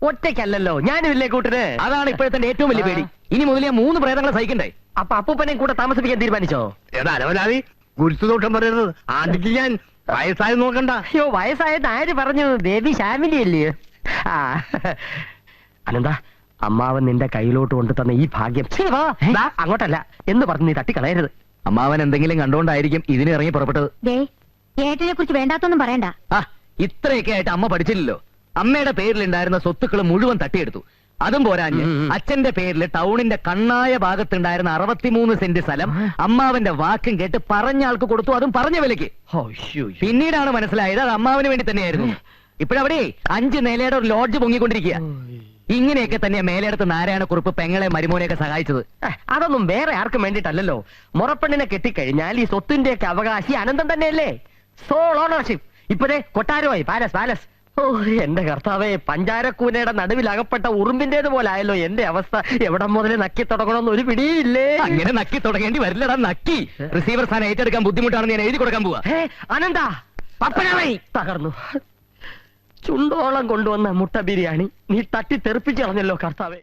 ഒറ്റയ്ക്കല്ലല്ലോ, ഞാനും ഇല്ലേ കൂട്ടിന്. അതാണ് ഇപ്പോഴത്തെ ഏറ്റവും വലിയ പേടി. ഇനി മുതൽ ഞാൻ 3 പ്രേതങ്ങളെ സഹിക്കണ്ടേ? അപ്പൊ അപ്പൂപ്പനെയും കൂടെ താമസിപ്പിക്കാൻ തീരുമാനിച്ചോ? എടാ അലവലാതി, ഗുരുത്തുദോഷം പറയരുത്. ആണ്ടിക്ക് ഞാൻ വയസ്സായി നോക്കണ്ട. അയ്യോ, വയസ്സായത് ആര് പറഞ്ഞു? ബേബി ഫാമിലി അല്ലേ? ആ അനന്ത, അമ്മാവൻ നിന്റെ കയ്യിലോട്ട് കൊണ്ടു തന്ന ഈ ഭാഗ്യം. ദാ, അങ്ങോട്ടല്ല എന്ന് പറഞ്ഞ് നീ തട്ടിക്കളയരുത്. അമ്മാവൻ എന്തെങ്കിലും കണ്ടുകൊണ്ടായിരിക്കും ഇതിന് ഇറങ്ങി പുറപ്പെട്ടത്. ഏട്ടനെ കുറിച്ച് വേണ്ടാത്തൊന്നും പറയണ്ട. ഇത്രയൊക്കെ ആയിട്ട് അമ്മ പഠിച്ചില്ലല്ലോ. അമ്മയുടെ പേരിലുണ്ടായിരുന്ന സ്വത്തുക്കൾ മുഴുവൻ തട്ടിയെടുത്തു. അതും പോരാഞ്ഞ് അച്ഛന്റെ പേരിൽ ടൗണിന്റെ കണ്ണായ ഭാഗത്തുണ്ടായിരുന്ന 63 സെന്റ് സ്ഥലം അമ്മാവന്റെ വാക്കും കേട്ട് പറഞ്ഞ ആൾക്ക് കൊടുത്തു, അതും പറഞ്ഞ വിലക്ക്. പിന്നീടാണ് മനസ്സിലായത് അത് അമ്മാവന് വേണ്ടി തന്നെയായിരുന്നു. ഇപ്പോഴവിടെ 5 നിലയുടെ ഒരു ലോഡ്ജ് പൊങ്ങിക്കൊണ്ടിരിക്കുക. ഇങ്ങനെയൊക്കെ തന്നെ മേലെടുത്ത് നാരായണക്കുറുപ്പ് പെങ്ങളെ മരുമോനെയൊക്കെ സഹായിച്ചത്. അതൊന്നും വേറെ ആർക്കും വേണ്ടിയിട്ടല്ലോ. മുറപ്പെണ്ണിനെ കെട്ടിക്കഴിഞ്ഞാൽ ഈ സ്വത്തിന്റെയൊക്കെ അവകാശി അനന്തം തന്നെയല്ലേ? Sole ownership. ഇപ്പഴേ കൊട്ടാരമായി പാലസ് പാലസ്. ഓ എന്റെ കർത്താവേ, പഞ്ചാരക്കൂനയുടെ നടുവിൽ അകപ്പെട്ട ഉറുമ്പിന്റേത് പോലായല്ലോ എന്റെ അവസ്ഥ. എവിടെ മുതൽ നക്കി തുടങ്ങണമെന്ന് ഒരു പിടിയില്ലേ. അങ്ങനെ നക്കി തുടങ്ങേണ്ടി വരില്ലടാ. നക്കി റിസീവർ സ്ഥാനം ഏറ്റെടുക്കാൻ ബുദ്ധിമുട്ടാണെന്ന് ഞാൻ എഴുതി കൊടുക്കാൻ പോവാ. അനന്ത, പപ്പനായി തകർന്നു. ചുണ്ടോളം കൊണ്ടുവന്ന മുട്ട ബിരിയാണി നീ തട്ടി തെറിപ്പിച്ചു കളഞ്ഞല്ലോ കർത്താവേ.